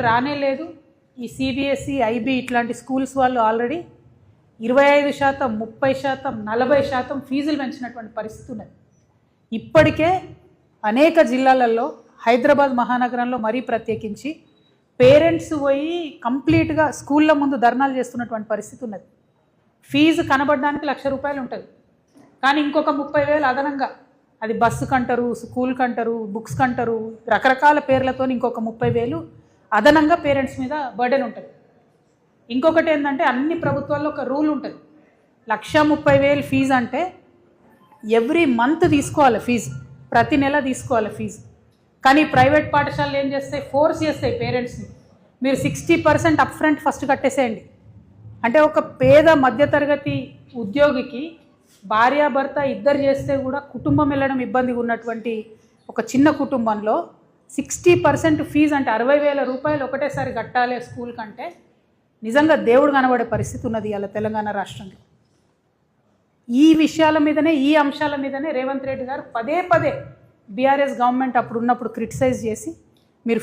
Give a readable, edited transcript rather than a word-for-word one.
రానే లేదు. ఈ సిబిఎస్ఈ, ఐబీ ఇట్లాంటి స్కూల్స్ వాళ్ళు ఆల్రెడీ 25%, 30%, 40% ఫీజులు పెంచినటువంటి పరిస్థితి ఉన్నది. ఇప్పటికే అనేక జిల్లాలలో, హైదరాబాద్ మహానగరంలో మరీ ప్రత్యేకించి పేరెంట్స్ పోయి కంప్లీట్గా స్కూళ్ళ ముందు ధర్నాలు చేస్తున్నటువంటి పరిస్థితి ఉన్నది. ఫీజు కనబడడానికి ₹1,00,000 ఉంటుంది, కానీ ఇంకొక 30,000 అదనంగా, అది బస్సు కంటారు, స్కూల్ కంటారు, బుక్స్ కంటారు, రకరకాల పేర్లతో ఇంకొక 30,000 అదనంగా పేరెంట్స్ మీద బర్డెన్ ఉంటుంది. ఇంకొకటి ఏంటంటే అన్ని ప్రభుత్వాల్లో ఒక రూల్ ఉంటుంది, 1,30,000 ఫీజు అంటే ఎవ్రీ మంత్ తీసుకోవాలి ఫీజు, ప్రతి నెల తీసుకోవాలి ఫీజు. కానీ ప్రైవేట్ పాఠశాలలు ఏం చేస్తాయి, ఫోర్స్ చేస్తాయి పేరెంట్స్ని, మీరు 60% అప్ ఫ్రంట్ ఫస్ట్ కట్టేసేయండి. అంటే ఒక పేద మధ్యతరగతి ఉద్యోగికి భార్యాభర్త ఇద్దరు చేస్తే కూడా కుటుంబం వెళ్ళడం ఇబ్బందిగా ఉన్నటువంటి ఒక చిన్న కుటుంబంలో 60% ఫీజు అంటే ₹60,000 ఒకటేసారి కట్టాలి స్కూల్ కంటే నిజంగా దేవుడు కనబడే పరిస్థితి ఉన్నది అలా తెలంగాణ రాష్ట్రంలో. ఈ విషయాల మీదనే, ఈ అంశాల మీదనే రేవంత్ రెడ్డి గారు పదే బీఆర్ఎస్ గవర్నమెంట్ అప్పుడు ఉన్నప్పుడు క్రిటిసైజ్ చేసి మీరు